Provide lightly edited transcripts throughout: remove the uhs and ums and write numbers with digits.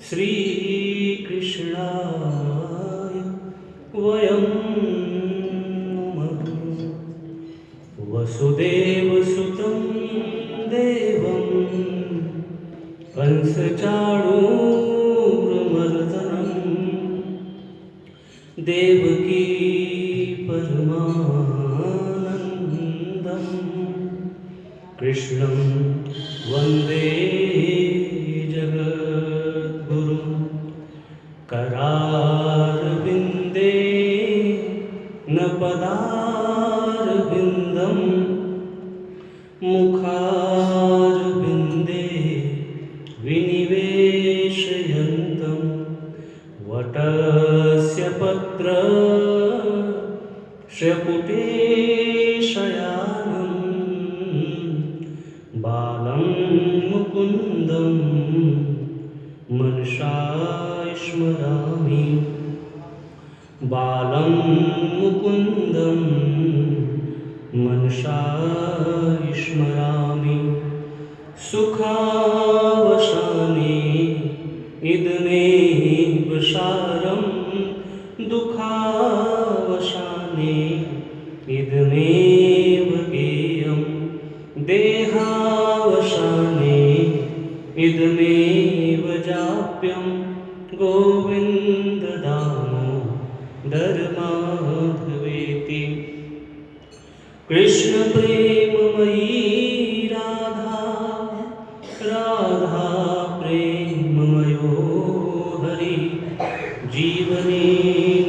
श्रीकृष्णाय वयं नमः। वसुदेवसुतं देवं कंसचाणूरमर्दनं देवकी परमानन्दं कृष्णं वन्दे जगद्गुरुं। करारविन्दे न पदारविन्दं मुखारविन्दे विनिवेशयन्तं वटस्य पत्रस्य पुटे शयानं बालं मुकुन्दं मनसा स्मरामि। बालं मुकुन्दं मनसा स्मरामि। सुखावसाने इदमेव सारं दुःखावसाने इदमेव गेयं देहावसाने इदमेव जाप्यं गोविन्द दामोदर माधवेति। कृष्ण प्रेममयी राधा राधा प्रेममयो हरि जीवने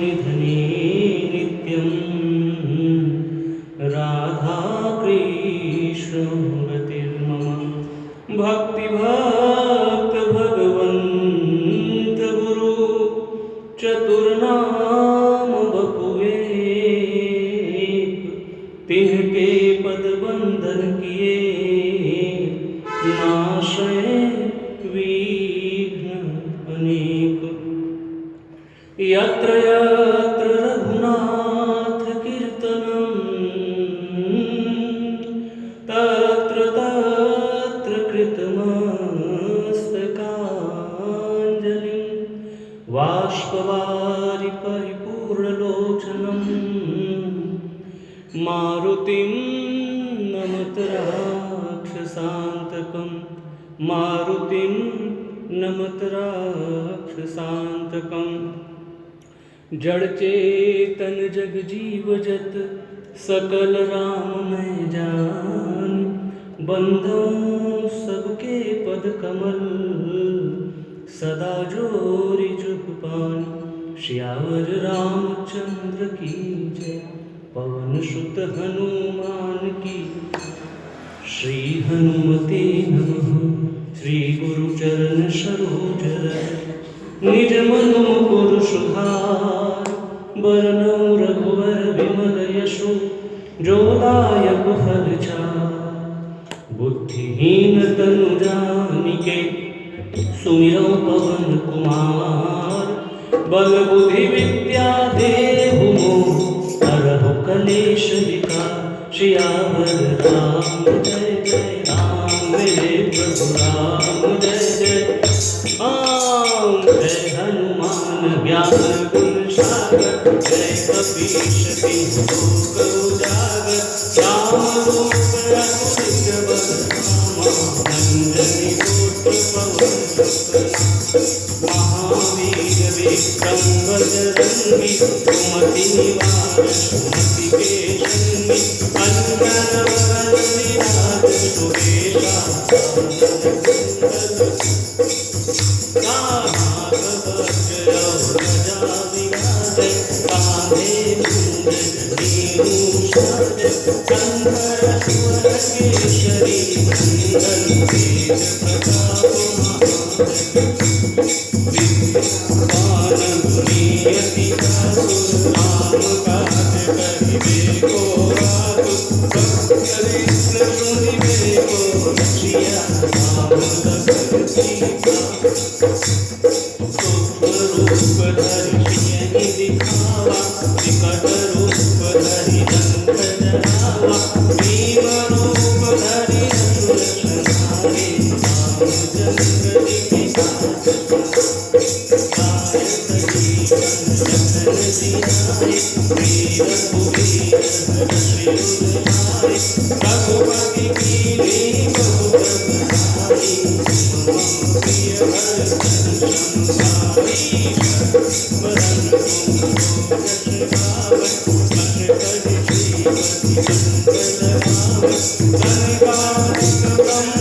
निधने नित्यं राधा कृष्ण रतिर्मम। भक्तिभक्त भगवन्त गुरु चतुर्नाम बपुए तिनके पद बंधन किए नाशय विघ्न अनेक। यत्र यत्र रघुनाथ कीर्तनं तत्र तत्र कृतमस्तकाञ्जलिं बाष्पवारि परिपूर्णलोचनं मारुतिं नमत राक्षसान्तकं मारुतिं नमत राक्षसान्तकं। जड़ चेतन जग जीव जत सकल राममय जान बंधुं सबके पद कमल सदा जोरि जुग पान। श्यावर रामचंद्र की जय पवन सुत हनुमान की। श्री हनुमते नमः। श्री गुरु चरण सरोज रज निज मन मुकुर सुधार बरनउँ रघुवर विमल यशो जो दायक फल चार। बुद्धिहीन तनु जानिके सुमिरौ पवन कुमार बल बुद्धि विद्या देहु मोहि हरहु कलेश विकार। सियावर राम जय जय राम मेरे प्रभु राम जय जय राम। जय हनुमान ज्ञान गुण सागर जय कपीश तिहुँ लोक उजागर। राम रूप रघुवीर वर धामा अंजनी पुत्र पवन सुत महावीर विक्रम बजरंगी सुमति निवार सुमति के संगी। अंजन वरन विराज सुबेसा केशरी नंदन तेज प्रताप महाजगुनीयति राम काज करिबे को आतुर। भक्त कृष्ण सुनिबे को रसिया राम लखन सीता। सूक्ष्म रूप धरि सियहि दिखावा विकट रूप धरि लंक जरावा। भीम रूप धरि असुर संहारे रामचंद्र जी के काज जियाए, वीर रघुवीर हर्ष उर लाए, रघुपति कीन्ही बहुत बड़ाई, मम प्रिय भरतन सम भाई, वरन तुम यश गावै, अष्टपद श्रीपति कंठ लगावै, धनकादिक ब्रह्मादि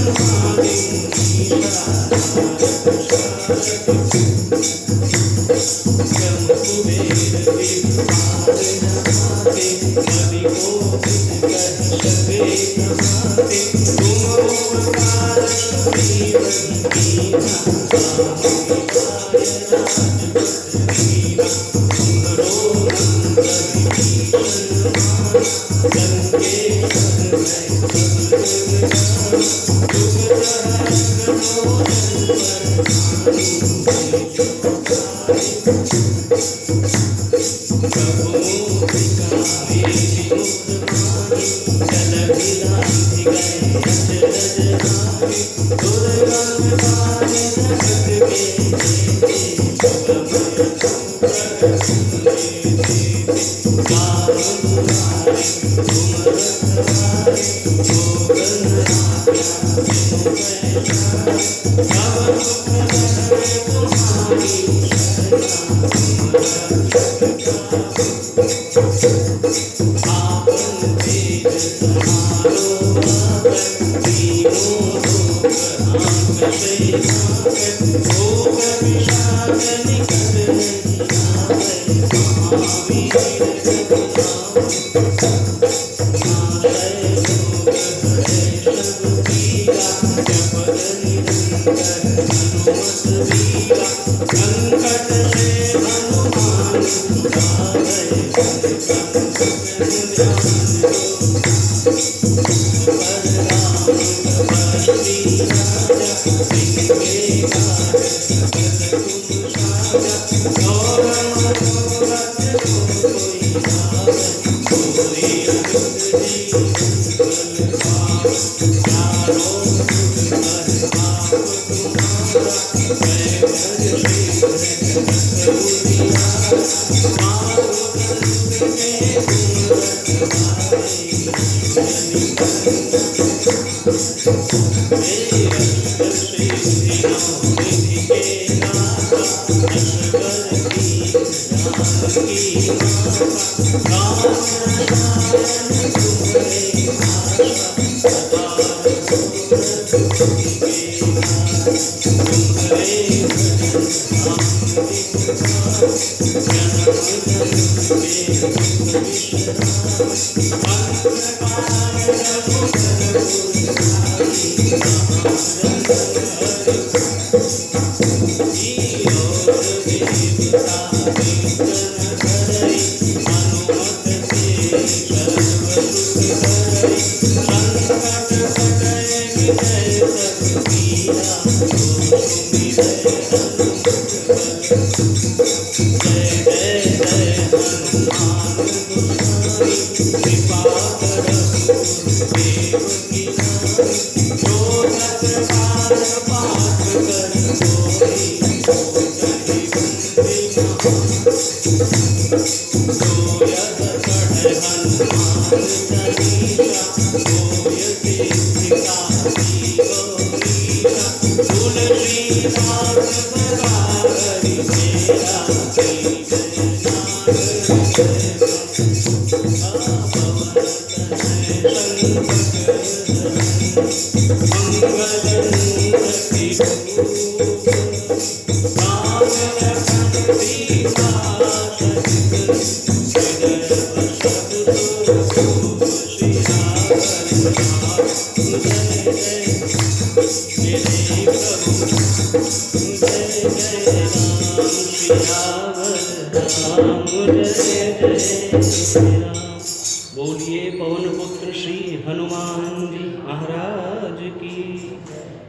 बोलिए पवन पुत्र श्री हनुमान जी महाराज की,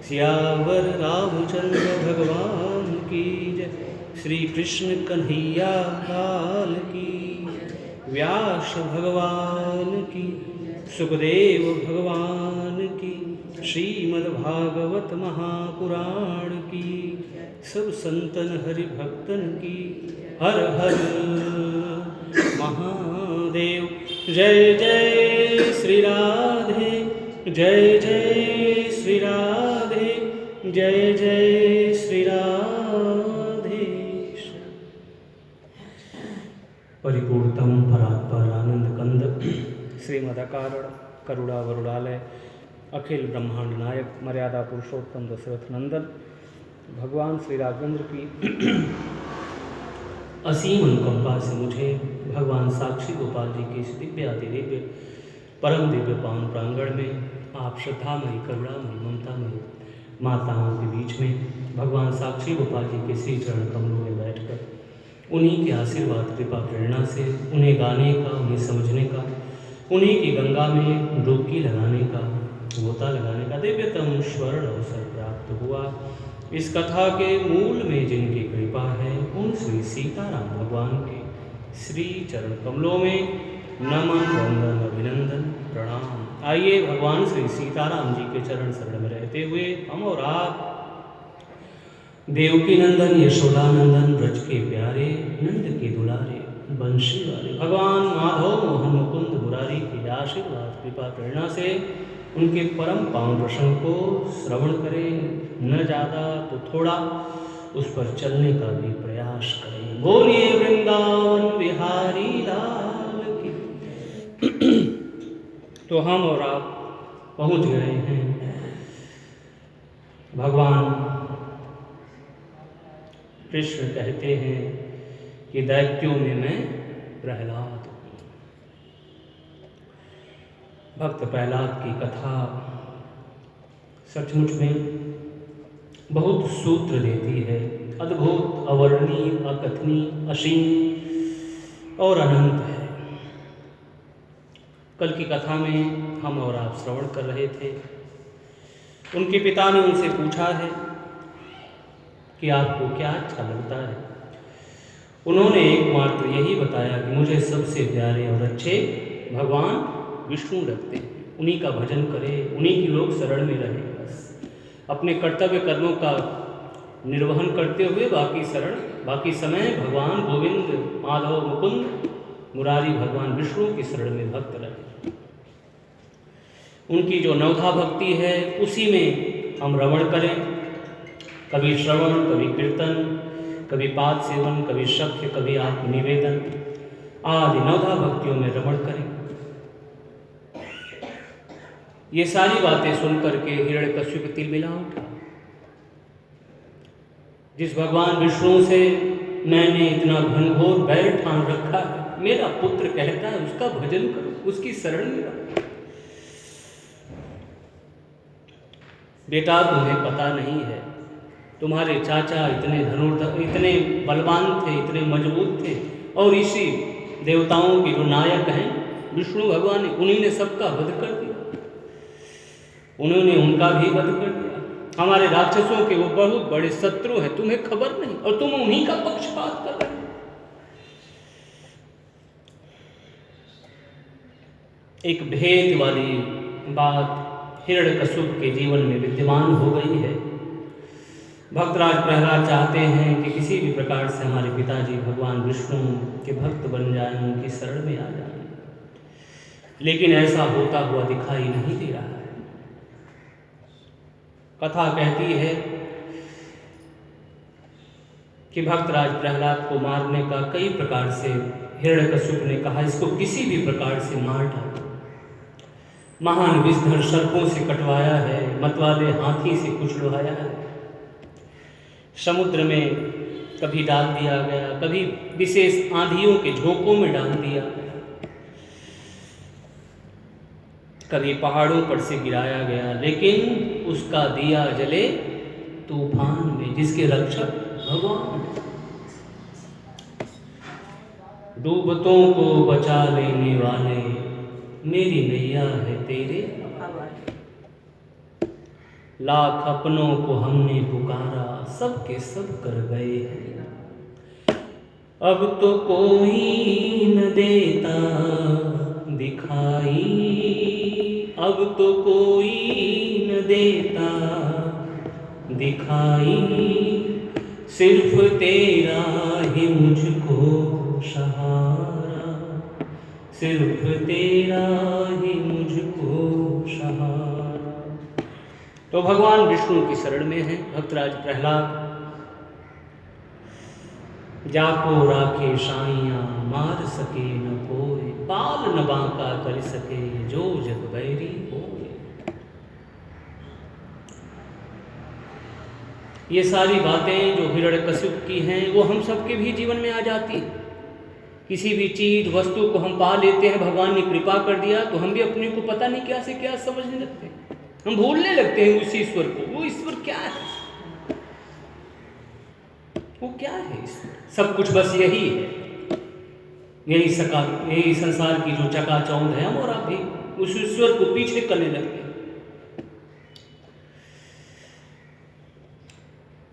सियावर रामचंद्र भगवान की जय। श्री कृष्ण कन्हैया लाल की, व्यास भगवान की, सुखदेव भगवान की, श्रीमद्भागवत महापुराण की, सब संतन हरि भक्तन की। हर हर महादेव। जय जय श्री राधे, जय जय श्री राधे, जय जय श्री राधे। परिपूर्णतम परात्पर आनंद कंद श्रीमदाकारण करुणा वरुणालय अखिल ब्रह्मांड नायक मर्यादा पुरुषोत्तम दशरथ नंदन भगवान श्री राघवेंद्र की असीम अनुकंपा से मुझे भगवान साक्षी गोपाल जी के इस दिव्य दिव्य परम दिव्य पावन प्रांगण में आप श्रद्धामयी करुणामयी ममतामयी माताओं के बीच में भगवान साक्षी गोपाल जी के श्री चरण कमलों में बैठकर उन्हीं के आशीर्वाद कृपा प्रेरणा से उन्हें गाने का, उन्हें समझने का, उन्हीं की गंगा में डुबकी लगाने का, गोता लगाने का दिव्यतम स्वर्ण अवसर प्राप्त हुआ। इस कथा के मूल में जिनकी कृपा है उन श्री सीताराम भगवान के श्री चरण कमलों में नमन वंदन अभिनंदन प्रणाम। आइए भगवान श्री सीताराम जी के चरण शरण में रहते हुए हम और आप देवकी नंदन यशोदा नंदन ब्रज के प्यारे नंद के दुलारे बंशी वाले भगवान माधव मोहन मुकुंद मुरारी के आशीर्वाद कृपा प्रेरणा से उनके परम पावन प्रसंग को श्रवण करें, न ज़्यादा तो थोड़ा उस पर चलने का भी प्रयास करें। बोलिए वृंदावन बिहारी लाल की। तो हम और आप पहुंच गए हैं भगवान कृष्ण कहते हैं कि दैत्यों में मैं प्रहलाद हूँ। भक्त प्रहलाद की कथा सचमुच में बहुत सूत्र देती है, अद्भुत, अवर्णनीय, अकथनीय, असीम और अनंत है। कल की कथा में हम और आप श्रवण कर रहे थे। उनके पिता ने उनसे पूछा है कि आपको क्या अच्छा लगता है। उन्होंने एकमात्र यही बताया कि मुझे सबसे प्यारे और अच्छे भगवान विष्णु लगते हैं, उन्हीं का भजन करें, उन्हीं की लोग शरण में रहें, बस अपने कर्तव्य कर्मों का निर्वहन करते हुए बाकी समय भगवान गोविंद माधव मुकुंद मुरारी भगवान विष्णु की शरण में भक्त रहे। उनकी जो नवधा भक्ति है उसी में हम रमण करें, कभी श्रवण, कभी कीर्तन, कभी पाद सेवन, कभी शक्य, कभी आत्मनिवेदन आदि नवधा भक्तियों में रमण करें। ये सारी बातें सुन करके हिरण्यकश्यप तिलमिला उठा। जिस भगवान विष्णु से मैंने इतना घनघोर बैर ठान रखा है, मेरा पुत्र कहता है उसका भजन करो, उसकी शरण में रहो। बेटा तुम्हें पता नहीं है, तुम्हारे चाचा इतने धनुर्धर, इतने बलवान थे, इतने मजबूत थे, और इसी देवताओं के जो नायक हैं विष्णु भगवान, उन्हीं ने सबका वध कर दिया, उन्होंने उनका भी वध कर दिया। हमारे राक्षसों के वो बहुत बड़े शत्रु हैं, तुम्हें खबर नहीं, और तुम उन्हीं का पक्षपात कर रहे हो। एक भेद वाली बात हिरण्यकश्यप के जीवन में विद्यमान हो गई है। भक्तराज प्रहलाद चाहते हैं कि किसी भी प्रकार से हमारे पिताजी भगवान विष्णु के भक्त बन जाएं, उनकी शरण में आ जाएं, लेकिन ऐसा होता हुआ दिखाई नहीं दे रहा है। कथा कहती है कि भक्तराज प्रहलाद को मारने का कई प्रकार से हिरण्यकश्यप ने कहा, इसको किसी भी प्रकार से मार डालो। महान विषधर सर्पों से कटवाया है, मतवाले हाथी से कुचलवाया है, समुद्र में कभी डाल दिया गया, कभी विशेष आंधियों के झोंकों में डाल दिया गया, कभी पहाड़ों पर से गिराया गया, लेकिन उसका दिया जले तूफान में, जिसके रक्षक भगवान। डूबतों को बचा लेने वाले मेरी नैया है तेरे हवाले। लाख अपनों को हमने पुकारा, सबके सब कर गए हैं, अब तो कोई न देता दिखाई। अब तो कोई न देता दिखाई, सिर्फ तेरा ही मुझको सहारा, सिर्फ तेरा ही मुझको सहारा। तो भगवान विष्णु की शरण में है भक्तराज प्रहलाद। जाको राखे साइया मार सके न कोई, बाल न बांका कर सके जो जग बैरी होए। ये सारी बातें जो हिरण्यकशिप की हैं वो हम सबके भी जीवन में आ जाती हैं। किसी भी चीज वस्तु को हम पा लेते हैं, भगवान ने कृपा कर दिया तो हम भी अपने को पता नहीं क्या से क्या समझने लगते हैं, हम भूलने लगते हैं उस ईश्वर को। वो ईश्वर क्या है, वो क्या है ईश्वर? सब कुछ बस यही है, यही संसार की जो चकाचौंध है, हम और आप भी उस ईश्वर को पीछे करने लगते हैं।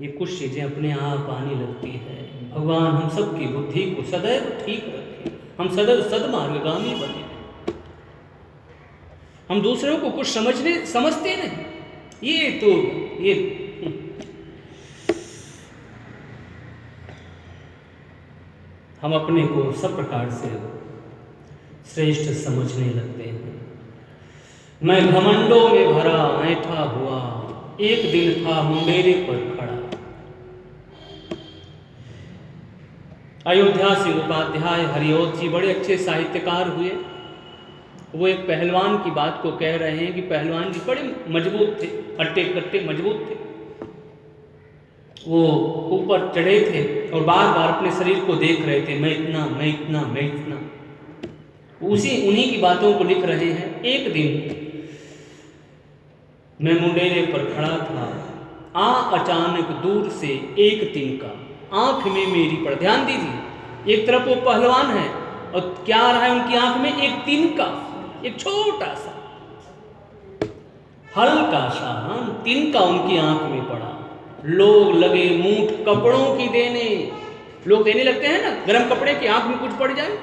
ये कुछ चीजें अपने आप आने लगती है। भगवान हम सबकी बुद्धि को सदैव ठीक रखे, हम सदैव सदमार्गगामी बने, हम दूसरों को कुछ समझते नहीं। ये हम अपने को सब प्रकार से श्रेष्ठ समझने लगते हैं। मैं घमंडों में भरा ऐठा हुआ, एक दिन था मुंडेरे पर खड़ा। अयोध्या सिंह उपाध्याय हरिओत जी बड़े अच्छे साहित्यकार हुए। वो एक पहलवान की बात को कह रहे हैं कि पहलवान जी बड़े मजबूत थे, हट्टे कट्टे मजबूत थे। वो ऊपर चढ़े थे और बार बार अपने शरीर को देख रहे थे, मैं इतना, मैं इतना, मैं इतना। उन्हीं की बातों को लिख रहे हैं। एक दिन मैं मुंडेरे पर खड़ा था, अचानक दूर से एक तिनका आंख में मेरी पड़। ध्यान दीजिए, एक तरफ वो पहलवान है और क्या आ रहा है उनकी आंख में? एक तिनका, एक छोटा सा हल्का सा तिनका उनकी आंख में पड़ा। लोग लगे मूठ कपड़ों की देने। लोग देने लगते हैं ना गर्म कपड़े की, आंख में कुछ पड़ जाए,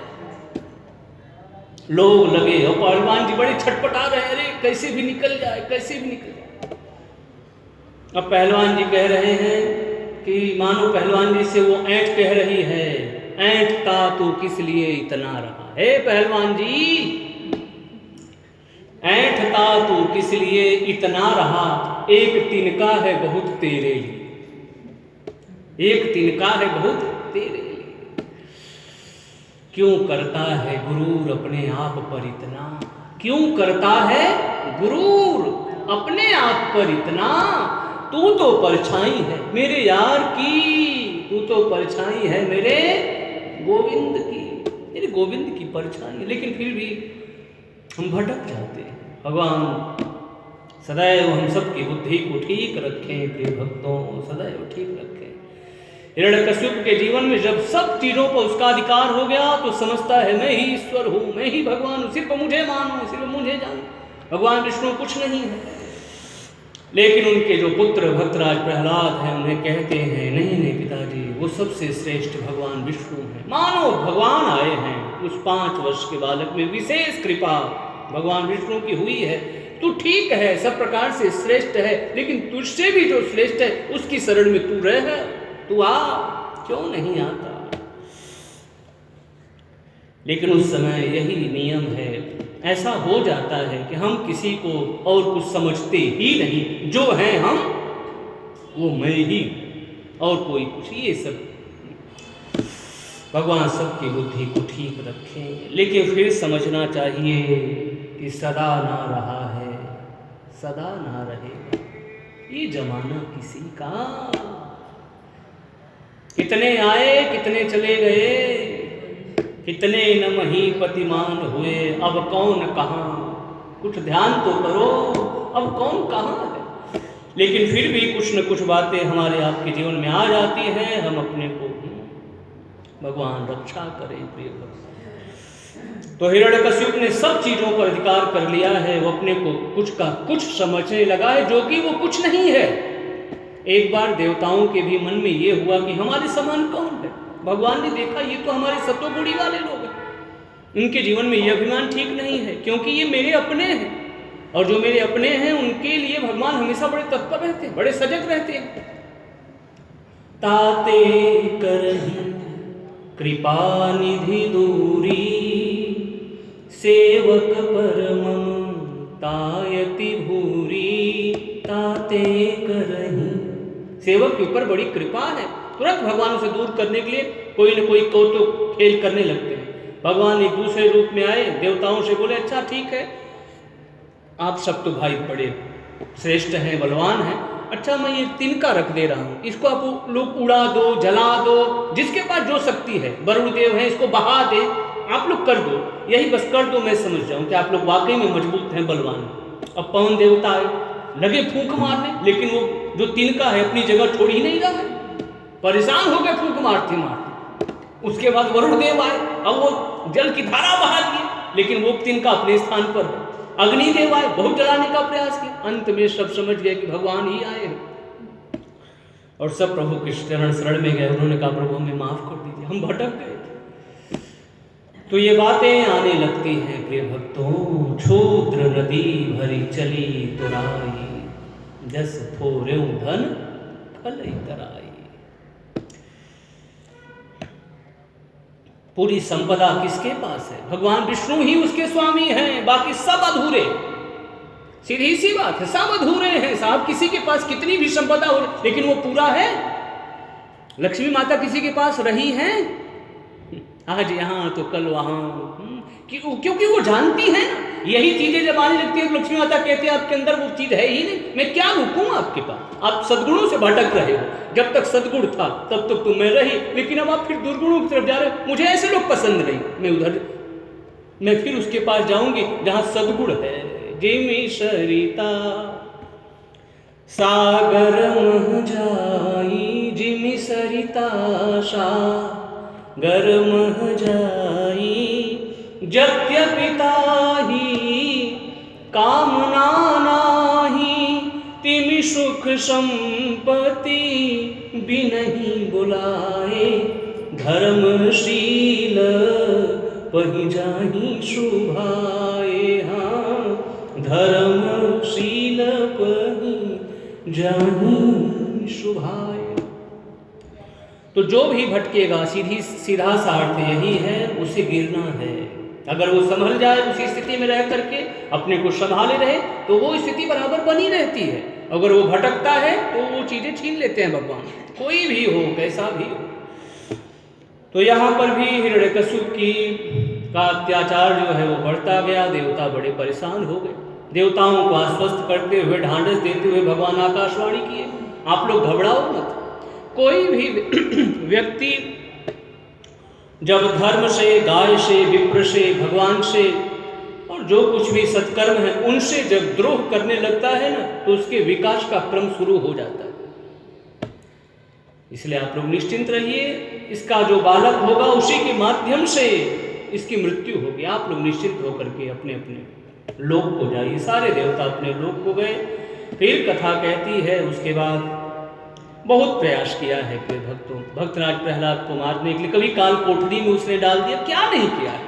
लोग लगे। और पहलवान जी बड़े छटपटा रहे, अरे कैसे भी निकल जाए, कैसे भी निकल जाए। अब पहलवान जी कह रहे हैं कि मानो पहलवान जी से वो ऐंठ कह रही है, ऐंठता तो किस लिए इतना रहा है पहलवान जी, ऐंठता तो किस लिए इतना रहा, एक तिनका है बहुत तेरे लिए, एक तिनका है बहुत तेरे लिए। क्यों करता है गुरूर अपने आप पर इतना, क्यों करता है गुरूर अपने आप पर इतना। तू तो परछाई है मेरे यार की, तू तो परछाई है मेरे गोविंद की, मेरे गोविंद की परछाई। लेकिन फिर भी हम भटक जाते हैं। भगवान सदैव हम सबकी बुद्धि को ठीक रखें, प्रिय भक्तों, सदैव ठीक रखें। हिरण्यकशिप के जीवन में जब सब चीजों पर उसका अधिकार हो गया तो समझता है मैं ही ईश्वर हूँ, मैं ही भगवान हूँ, सिर्फ मुझे मानो, सिर्फ मुझे जानो। भगवान विष्णु कुछ नहीं है। लेकिन उनके जो पुत्र भक्तराज प्रहलाद हैं उन्हें कहते हैं नहीं नहीं पिताजी, वो सबसे श्रेष्ठ भगवान विष्णु हैं। मानो भगवान आए हैं। उस 5 वर्ष के बालक में विशेष कृपा भगवान विष्णु की हुई है। तू ठीक है, सब प्रकार से श्रेष्ठ है, लेकिन तुझसे भी जो श्रेष्ठ है उसकी शरण में तू रह, तू आ, क्यों नहीं आता। लेकिन उस समय यही नियम है, ऐसा हो जाता है कि हम किसी को और कुछ समझते ही नहीं, जो है हम वो मैं ही, और कोई कुछ। ये सब भगवान सबकी बुद्धि को ठीक रखें। लेकिन फिर समझना चाहिए कि सदा ना रहा है, सदा ना रहेगा ये जमाना किसी का। कितने आए कितने चले गए, कितने न महीपतिमान हुए, अब कौन कहाँ। कुछ ध्यान तो करो, अब कौन कहाँ है। लेकिन फिर भी कुछ न कुछ बातें हमारे आपके जीवन में आ जाती हैं। हम अपने को भगवान रक्षा करें, प्रिय भक्त। तो हिरण्यकशिप ने सब चीजों पर अधिकार कर लिया है। वो अपने को कुछ का कुछ समझने लगा है, जो कि वो कुछ नहीं है। एक बार देवताओं के भी मन में ये हुआ कि हमारे समान कौन है। भगवान ने देखा ये तो हमारे सतोगुणी वाले लोग हैं, इनके जीवन में ये अभिमान ठीक नहीं है, क्योंकि ये मेरे अपने हैं। और जो मेरे अपने हैं उनके लिए भगवान हमेशा बड़े तत्पर रहते हैं, बड़े सजग रहते हैं। ताते करहिं कृपा निधि दूरी, सेवक परमम तायति भूरी। ताते करहिं, सेवक के ऊपर बड़ी कृपा है, तुरंत भगवान उसे दूर करने के लिए कोई न कोई कौतुक खेल करने लगते हैं। भगवान एक दूसरे रूप में आए, देवताओं से बोले अच्छा ठीक है, आप सब तो भाई बड़े श्रेष्ठ हैं, बलवान हैं, अच्छा मैं ये तिनका रख दे रहा हूँ, इसको आप लोग उड़ा दो, जला दो, जिसके पास जो शक्ति है, वरुण देव है, इसको बहा दे, आप लोग कर दो, यही बस कर दो, मैं समझ जाऊँ कि आप लोग वाकई में मजबूत हैं, बलवान हैं। अब पवन देवता आए, लगे फूंक मारने, लेकिन वो जो तिनका है अपनी जगह छोड़ ही नहीं रहा है, परेशान हो गए फूंक मारते मारते। उसके बाद वरुण देव आए, अब वो जल की धारा बहा दिए, लेकिन वो तिनका अपने स्थान पर है। अग्निदेव आए, बहुत जलाने का प्रयास किया, अंत में सब समझ गए कि भगवान ही आए हैं और सब प्रभु के चरण शरण में गए। उन्होंने कहा प्रभु हमें माफ कर दीजिए, हम भटक गए थे। तो ये बातें आने लगती हैं प्रिय भक्तों। क्षुद्र नदी भरी चली तुराई, जस थोरेउ धन खलई तराई। पूरी संपदा किसके पास है? भगवान विष्णु ही उसके स्वामी हैं, बाकी सब अधूरे। सीधी सी बात है, सब अधूरे हैं साहब। किसी के पास कितनी भी संपदा हो, लेकिन वो पूरा है? लक्ष्मी माता किसी के पास रही है? आज यहाँ तो कल वहाँ, क्योंकि वो जानती है ना, यही चीजें जब आने लगती है तो लक्ष्मी माता कहते हैं आपके अंदर वो चीज है ही नहीं, मैं क्या रुकूं आपके पास, आप सद्गुणों से भटक रहे हो। जब तक सद्गुण था तब तक तो मैं रही, लेकिन अब आप फिर दुर्गुणों की तरफ जा रहे हो। मुझे ऐसे लोग पसंद नहीं, मैं फिर उसके पास जाऊंगी जहां सद्गुण है। जिमि सरिता सागर मह जाई, जिमि सरिता सागर मह जाई, यद्यपि ताहि कामना नाहि, तिमि सुख संपत्ति बिनहि बुलाए, धर्मशील पहि जाहि शुभाए। हाँ, धर्मशील पहि जाहि शुभाए। तो जो भी भटकेगा, सीधा सा अर्थ यही है, उसे गिरना है। अगर वो संभल जाए उसी स्थिति में रह करके अपने को संभाले रहे तो वो स्थिति बराबर बनी रहती है। अगर वो भटकता है तो वो चीजें छीन लेते हैं भगवान, कोई भी हो, कैसा भी हो। तो यहाँ पर भी हिरण्यकश्यप का अत्याचार जो है वो बढ़ता गया। देवता बड़े परेशान हो गए। देवताओं को आश्वस्त करते हुए, ढांढस देते हुए भगवान आकाशवाणी किए, आप लोग घबराओ मत। कोई भी व्यक्ति जब धर्म से, गाय से, विप्र से, भगवान से और जो कुछ भी सत्कर्म है उनसे जब द्रोह करने लगता है ना, तो उसके विकास का क्रम शुरू हो जाता है। इसलिए आप लोग निश्चिंत रहिए, इसका जो बालक होगा उसी के माध्यम से इसकी मृत्यु होगी। आप लोग निश्चिंत होकर के अपने अपने लोक को जाइए। सारे देवता अपने लोक को गए। फिर कथा कहती है, उसके बाद बहुत प्रयास किया है प्रिय भक्तों, भक्तराज प्रहलाद को मारने के लिए, कभी काल कोठरी में उसने डाल दिया, क्या नहीं किया है।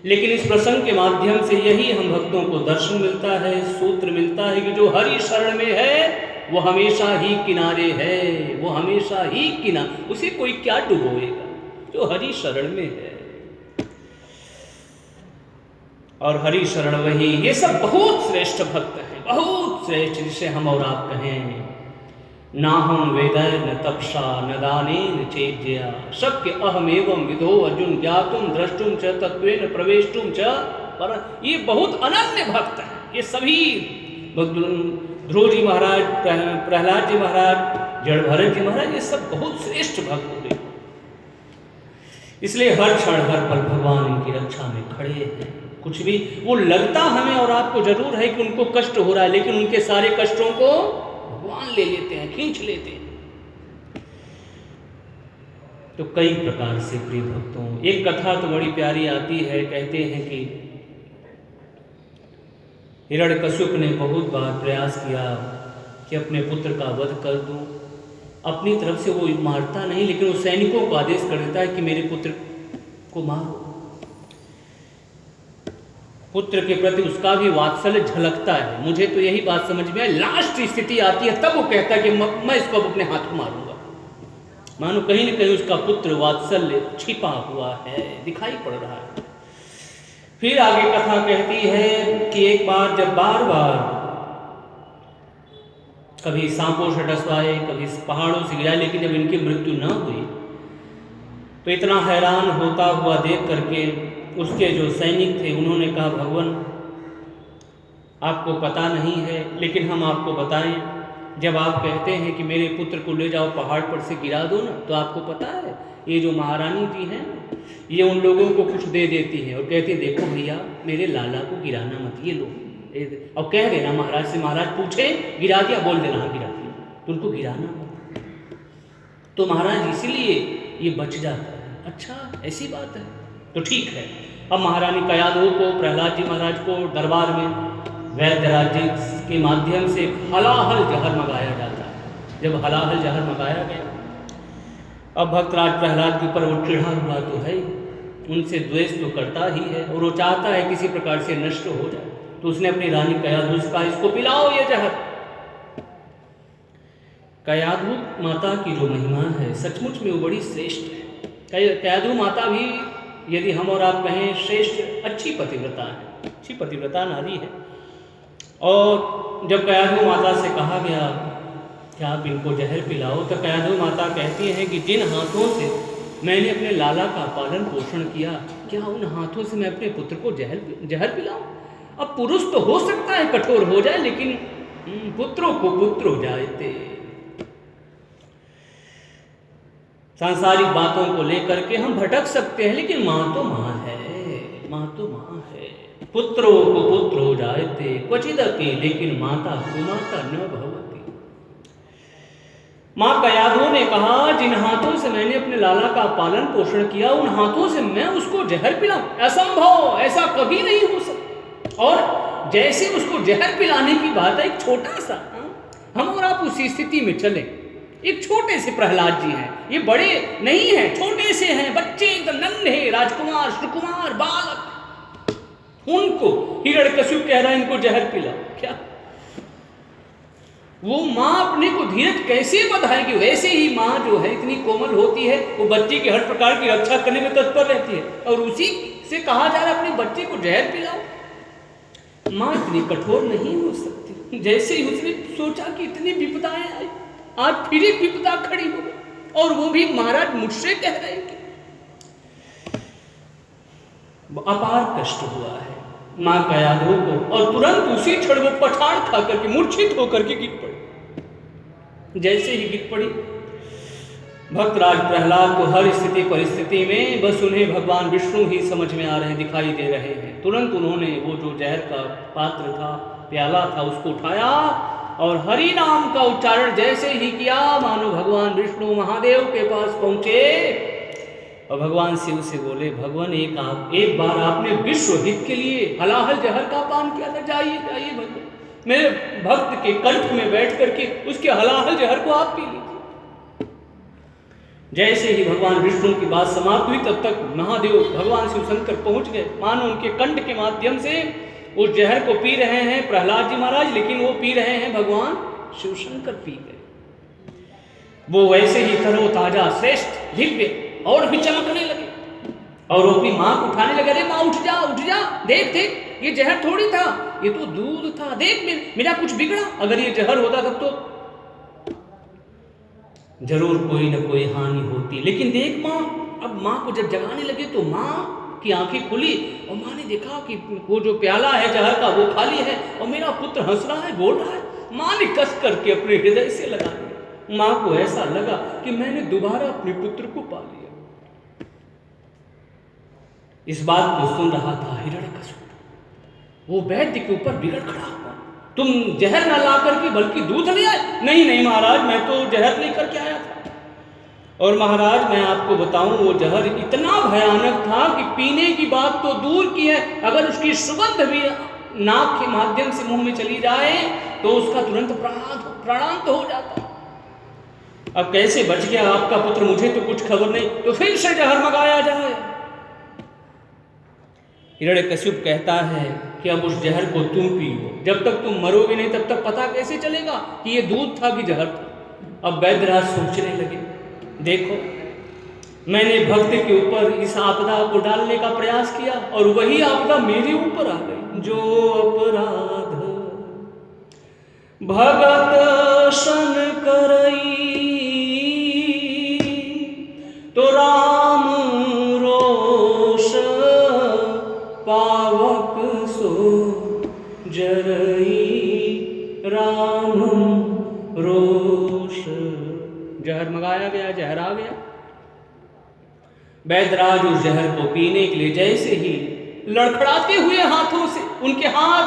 लेकिन इस प्रसंग के माध्यम से यही हम भक्तों को दर्शन मिलता है, सूत्र मिलता है कि जो हरि शरण में है वो हमेशा ही किनारे है, वो हमेशा ही किनारे, उसे कोई क्या डुबोएगा जो हरि शरण में है। और हरि शरण वही, ये सब बहुत श्रेष्ठ भक्त हैं, बहुत श्रेष्ठ, जिसे हम और आप कहें नाहं वेदैन तपसा न दानेन चेज्या, शक्य अहमेवं विदो अर्जुन ज्ञातुम द्रष्टुम च तत्वेन प्रवेष्टुम च पर। ये बहुत अनन्य भक्त हैं, ये सभी ध्रुव जी महाराज, प्रहलाद जी महाराज, जड़ भरत जी महाराज, ये सब बहुत श्रेष्ठ भक्त हुए। इसलिए हर क्षण हर पल भगवान इनकी रक्षा में खड़े हैं। कुछ भी वो लगता हमें और आपको जरूर है कि उनको कष्ट हो रहा है, लेकिन उनके सारे कष्टों को भगवान ले लेते हैं, खींच लेते हैं। तो कई प्रकार से प्रिय भक्तों, एक कथा तो बड़ी प्यारी आती है। कहते हैं कि हिरण्यकश्यप ने बहुत बार प्रयास किया कि अपने पुत्र का वध कर दूं। अपनी तरफ से वो मारता नहीं, लेकिन वो सैनिकों को आदेश कर देता है कि मेरे पुत्र को मारो। पुत्र के प्रति उसका भी वात्सल्य झलकता है। मुझे तो यही बात समझ में आई, लास्ट स्थिति आती है तब वो कहता है कि मैं इसको अब अपने हाथों मारूंगा। मानो कहीं न कहीं उसका पुत्र वात्सल्य छिपा हुआ है, दिखाई पड़ रहा है। फिर आगे कथा कहती है कि एक बार जब बार बार कभी सांपों से डसवाए, कभी पहाड़ों से गिराए, लेकिन जब इनकी मृत्यु न हुई तो इतना हैरान होता हुआ देख करके उसके जो सैनिक थे उन्होंने कहा, भगवान आपको पता नहीं है लेकिन हम आपको बताएं, जब आप कहते हैं कि मेरे पुत्र को ले जाओ पहाड़ पर से गिरा दो ना, तो आपको पता है ये जो महारानी जी हैं ये उन लोगों को कुछ दे देती हैं और कहती है देखो भैया मेरे लाला को गिराना मत, ये लो और कह देना महाराज से, महाराज पूछे गिरा दिया, बोल देना हाँ गिरा दिया, तो उनको गिराना मत। तो महाराज इसीलिए ये बच जाता है। अच्छा ऐसी बात है, तो ठीक है। अब महारानी कयाधु को, प्रहलाद जी महाराज को दरबार में वैद्यराज जी के माध्यम से हलाहल जहर मंगाया जाता है। जब हलाहल जहर मंगाया गया, अब भक्तराज प्रहलाद के ऊपर वो चिढ़ा हुआ तो है, उनसे द्वेष तो करता ही है और वो चाहता है किसी प्रकार से नष्ट हो जाए। तो उसने अपनी रानी कयाधु से कहा इसको पिलाओ ये जहर। कयाधु माता की जो महिमा है सचमुच में वो बड़ी श्रेष्ठ है। कयाधु माता भी यदि हम और आप कहें श्रेष्ठ, अच्छी पतिव्रता है, अच्छी पतिव्रता नारी है। और जब कयाधु माता से कहा गया कि आप इनको जहर पिलाओ, तो कयाधु माता कहती हैं कि जिन हाथों से मैंने अपने लाला का पालन पोषण किया, क्या उन हाथों से मैं अपने पुत्र को जहर पिलाऊं? अब पुरुष तो हो सकता है कठोर हो जाए, लेकिन पुत्रों को पुत्र हो जाते। सांसारिक बातों को लेकर के हम भटक सकते हैं, लेकिन माँ तो माँ है, माँ तो माँ है। पुत्रों को पुत्र हो जाते क्वचिदपि, लेकिन माता कुमाता न भवति। माँ कयाधु ने कहा जिन हाथों से मैंने अपने लाला का पालन पोषण किया, उन हाथों से मैं उसको जहर पिलाऊं? असंभव, ऐसा कभी नहीं हो सकता। और जैसे उसको जहर पिलाने की बात है, एक छोटा सा हम और आप उसी स्थिति में चले। एक छोटे से प्रहलाद जी हैं, ये बड़े नहीं हैं, छोटे से हैं, बच्चे एकदम नन्हे, राजकुमार सुकुमार बालक, उनको हिरण्यकशिपु कह रहा है इनको जहर पिलाओ। क्या वो माँ अपने को धीरज कैसे बधाएगी? वैसे ही माँ जो है इतनी कोमल होती है, वो बच्चे की हर प्रकार की रक्षा करने में तत्पर रहती है, और उसी से कहा जा रहा है अपने बच्चे को जहर पिलाओ। माँ इतनी कठोर नहीं हो सकती। जैसे ही उसने सोचा कि इतनी विपदाएं आई, आज फिर एक विपदा खड़ी हो गई, और वो भी महाराज मुझसे कह रहे हैं कि अपार कष्ट हुआ है माँ कयाधु को, और तुरंत उसी क्षण वो पठार खा करके मूर्छित होकर के गिर पड़ी। जैसे ही गिर पड़ी, भक्तराज प्रहलाद को हर स्थिति परिस्थिति में बस उन्हें भगवान विष्णु ही समझ में आ रहे, दिखाई दे रहे हैं। तुरंत उन्होंने वो जो जहर का पात्र था, प्याला था, उसको उठाया और हरि नाम का उच्चारण जैसे ही किया, मानो भगवान विष्णु महादेव के पास पहुंचे और भगवान शिव से बोले, भगवान एक बार आपने विश्व हित के लिए हलाहल जहर का पान किया था, जाइए जाइए भगवान, मेरे भक्त के कंठ में बैठ करके उसके हलाहल जहर को आप पी लीजिए। जैसे ही भगवान विष्णु की बात समाप्त हुई, तब तक महादेव भगवान शिव शंकर पहुंच गए, मानो उनके कंठ के माध्यम से उस जहर को पी रहे हैं प्रहलाद जी महाराज, लेकिन वो पी रहे हैं भगवान शिव शंकर पी गए। वो वैसे ही तरोताजा श्रेष्ठ दिव्य और भी चमकने लगे, और वो अपनी माँ को उठाने लगे। अरे माँ उठ जा उठ जा, देख देख ये जहर थोड़ी था, ये तो दूध था, देख मेरा कुछ बिगड़ा, अगर ये जहर होता तब तो जरूर कोई न कोई हानि होती। लेकिन देख माँ, अब माँ को जब जगाने लगे तो माँ की आंखें खुली और माँ ने देखा कि वो जो प्याला है जहर का वो खाली है और मेरा पुत्र हंस रहा है, बोल रहा है। माँ ने कस करके अपने हृदय से लगा दिया। माँ को ऐसा लगा कि मैंने दोबारा अपने पुत्र को पा लिया। इस बात को सुन रहा था हिरण्यकशिपु, वो वैद्य के ऊपर बिगड़ खड़ा हुआ, तुम जहर न ला करके बल्कि दूध ले आए? नहीं नहीं महाराज, मैं तो जहर लेकर के आया था। और महाराज मैं आपको बताऊं, वो जहर इतना भयानक था कि पीने की बात तो दूर की है, अगर उसकी सुगंध भी नाक के माध्यम से मुंह में चली जाए तो उसका तुरंत प्राणांत हो जाता। अब कैसे बच गया आपका पुत्र, मुझे तो कुछ खबर नहीं, तो फिर से जहर मंगाया जाए। हिरण्यकश्यप कहता है कि अब उस जहर को तुम पियो, जब तक तुम मरोगे नहीं तब तक पता कैसे चलेगा कि ये दूध था कि जहर था। अब वैद्यराज सोचने लगे, देखो मैंने भक्त के ऊपर इस आपदा को डालने का प्रयास किया और वही आपदा मेरे ऊपर आ गई। जो अपराध भगत सन करई तो राम रोष पावक सो जरई, राम रोष। जहर मंगाया गया, जहर आ गया। वैद्यराज उस जहर को पीने के लिए जैसे ही लड़खड़ाते हुए हाथों से, उनके हाथ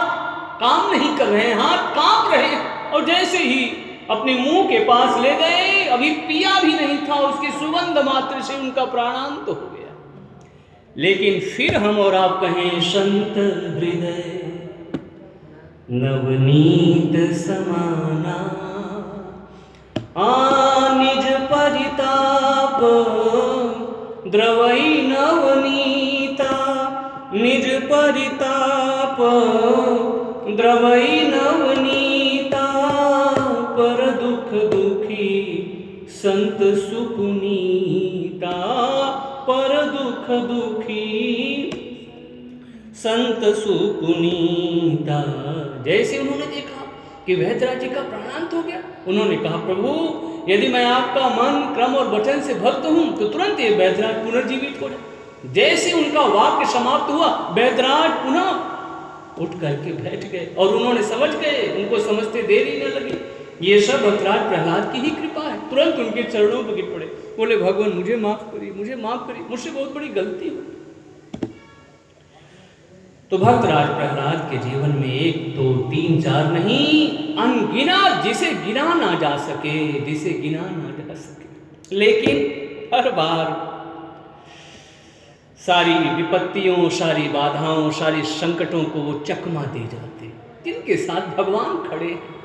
काम नहीं कर रहे हैं, हाथ कांप रहे हैं, और जैसे ही अपने मुंह के पास ले गए, अभी पिया भी नहीं था, उसकी सुगंध मात्र से उनका प्राणांत हो गया। लेकिन फिर हम और आप कहें, संत हृदय नवनीत समाना, निज परिताप द्रवई नवनीता, निज परिताप द्रवई नवनीता, पर दुख दुखी संत सुपुनीता, पर दुख दुखी संत सुपुनीता। जैसे उन्होंने देखा कि वैद्यराज जी का प्राणांत हो गया, उन्होंने कहा, प्रभु यदि मैं आपका मन क्रम और वचन से भक्त हूं तो तुरंत ये वैद्यराज पुनर्जीवित हो जाए। जैसे उनका वाक्य समाप्त हुआ, वैद्यराज पुनः उठ करके बैठ गए और उन्होंने समझ गए, उनको समझते देरी न लगी, ये सब भक्तराज प्रहलाद की ही कृपा है। तुरंत उनके चरणों पर गिर पड़े, बोले, भगवान मुझे माफ करिए, मुझे माफ करिए, मुझसे बहुत बड़ी गलती हुई। तो भक्तराज प्रहलाद के जीवन में 1 2 3 4 नहीं, अनगिनत, जिसे गिना ना जा सके, जिसे गिना ना जा सके। लेकिन हर बार सारी विपत्तियों, सारी बाधाओं, सारी संकटों को वो चकमा दे जाते, जिनके साथ भगवान खड़े हैं।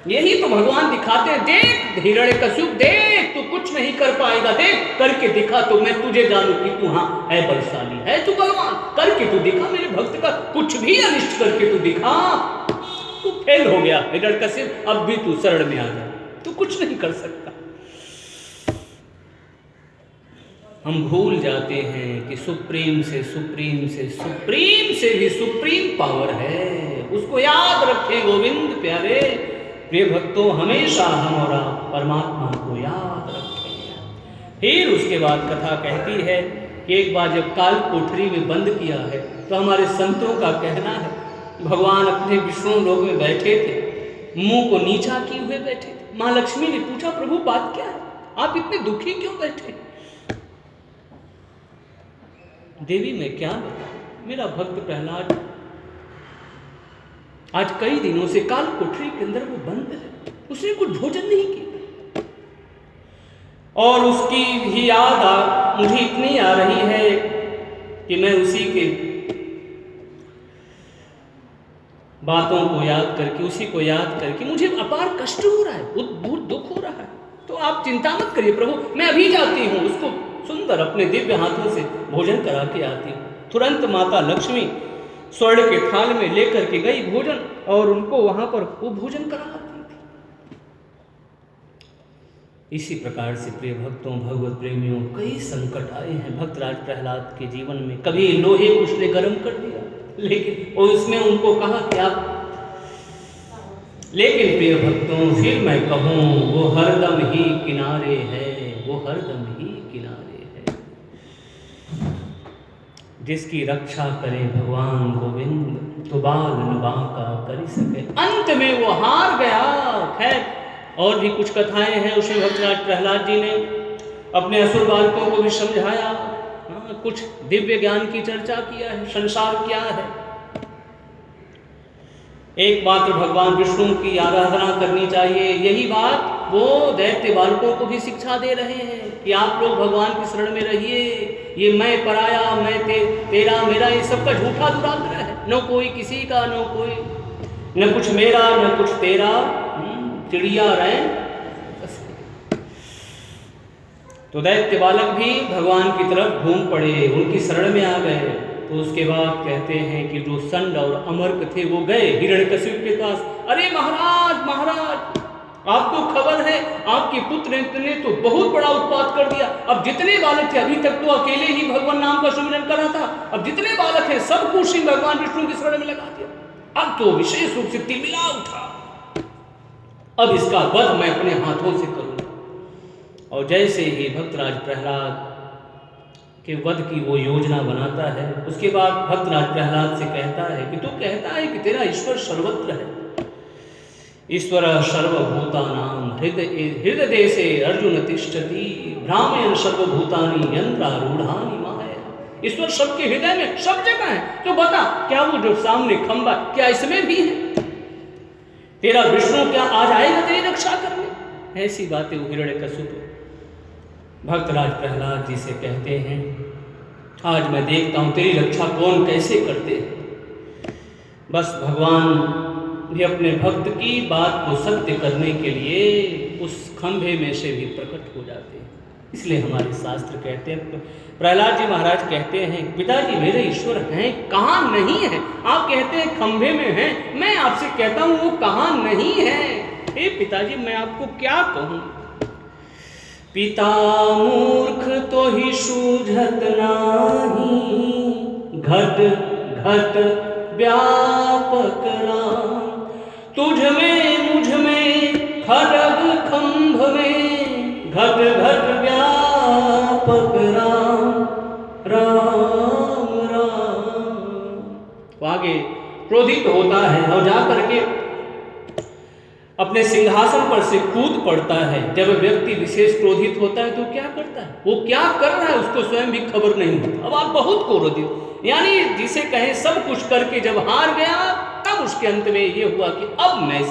यही तो भगवान दिखाते हैं, देख हिरण्यकश्यप, देख तू कुछ नहीं कर पाएगा, देख करके दिखा तो मैं तुझे जानू कि तू हाँ है बलशाली, है तू भगवान, करके तू दिखा मेरे भक्त का, कुछ भी अनिष्ट करके तू दिखा। तू फेल हो गया हिरण्यकश्यप, अब भी तू शरण में आ जा, तू कुछ नहीं कर सकता। हम भूल जाते हैं कि सुप्रीम से सुप्रीम से सुप्रीम से भी सुप्रीम पावर है, उसको याद रखें गोविंद प्यारे। प्रिय भक्तों, हमेशा हम और आप परमात्मा को याद रखें। फिर उसके बाद कथा कहती है कि एक बार जब काल कोठरी में बंद किया है तो हमारे संतों का कहना है, भगवान अपने विष्णु लोक में बैठे थे, मुंह को नीचा किए हुए बैठे थे। माँ लक्ष्मी ने पूछा, प्रभु बात क्या है, आप इतने दुखी क्यों बैठे? देवी मैं क्या बताऊं, मेरा भक्त प्रहलाद आज कई दिनों से काल कोठरी के अंदर वो बंद है, उसने कुछ भोजन नहीं किया, और उसकी भी याद मुझे इतनी आ रही है कि मैं उसी के बातों को याद करके, उसी को याद करके मुझे अपार कष्ट हो रहा है, बहुत दुख हो रहा है। तो आप चिंता मत करिए प्रभु, मैं अभी जाती हूँ, उसको सुंदर अपने दिव्य हाथों से भोजन करा के आती हूँ। तुरंत माता लक्ष्मी स्वर्ण के थाल में लेकर के गई भोजन, और उनको वहां पर वो भोजन कराती थी। इसी प्रकार से प्रिय भक्तों, भगवत प्रेमियों, कई संकट आए हैं भक्तराज प्रहलाद के जीवन में। कभी लोहे को उसने गर्म कर दिया, लेकिन और उसमें उनको कहा कि आप, लेकिन प्रिय भक्तों फिर मैं कहूँ, वो हरदम ही किनारे है, वो हरदम ही किनारे है। जिसकी रक्षा करे भगवान गोविंद, तो बाल न बांका कर सके। अंत में वो हार गया। खैर और भी कुछ कथाएं हैं, उसमें भक्तराज प्रहलाद जी ने अपने असुर बालकों को भी समझाया, कुछ दिव्य ज्ञान की चर्चा किया है, संसार क्या है, एकमात्र भगवान विष्णु की आराधना करनी चाहिए। यही बात वो दैत्य बालकों को भी शिक्षा दे रहे हैं कि आप लोग भगवान की शरण में रहिए। ये मैं पराया, मैं तेरा मेरा, ये सबका झूठा दुराग्रह है। न कोई किसी का, न कोई, न कुछ मेरा न कुछ तेरा, चिड़िया रैन। तो दैत्य बालक भी भगवान की तरफ घूम पड़े, उनकी शरण में आ गए। तो उसके बाद कहते हैं कि जो संड और अमर्क थे वो गए हिरण्यकशिपु के पास। अरे महाराज महाराज, आपको खबर है आपके पुत्र ने तो बहुत बड़ा उत्पात कर दिया। अब जितने बालक थे, अभी तक तो अकेले ही भगवान नाम का सुमिरन कर रहा था, अब जितने बालक हैं सब कुछ ही भगवान विष्णु की शरण में लगा दिया। अब तो विशेष रूप से तिलमिला उठा, अब इसका वध मैं अपने हाथों से करूंगा। और जैसे ही भक्तराज प्रहलाद के वध की वो योजना बनाता है, उसके बाद भक्तराज प्रहलाद से कहता है कि तू कहता है कि तेरा ईश्वर सर्वत्र है। ईश्वर सर्वभूतानां हृदय देशे अर्जुन तिष्ठति भ्रामयन् सर्वभूतानि यंत्रारूढ़ानि माया। ईश्वर सबके हृदय में सब जगह है। तो बता, क्या वो जो सामने खंबा क्या इसमें भी है? तेरा विष्णु क्या आ जाएगा तेरी रक्षा करने? ऐसी बातें वो हिरण्यकशिपु भक्तराज प्रहलाद जी से कहते हैं, आज मैं देखता हूं तेरी रक्षा कौन कैसे करते हैं। बस भगवान भी अपने भक्त की बात को सत्य करने के लिए उस खंभे में से भी प्रकट हो जाते हैं। इसलिए हमारे शास्त्र कहते हैं, प्रहलाद जी महाराज कहते हैं, पिताजी मेरे ईश्वर हैं कहाँ नहीं है? आप कहते हैं खंभे में हैं, मैं आपसे कहता हूँ वो कहाँ नहीं है। हे पिताजी मैं आपको क्या कहूँ? पिता मूर्ख तो ही सूझत नाही, घट घट व्यापक राम। तुझ में मुझ में खड्ग खंभ में, घट घट व्यापक राम राम राम। तो आगे क्रोधित होता है और जा करके अपने सिंहासन पर से कूद पड़ता है। जब व्यक्ति विशेष क्रोधित होता है तो क्या करता है, वो क्या कर रहा है उसको स्वयं भी खबर नहीं होती। अब आप बहुत क्रोधित, यानी जिसे कहें सब कुछ करके जब हार गया, तब उसके अंत में ये हुआ कि अब मैं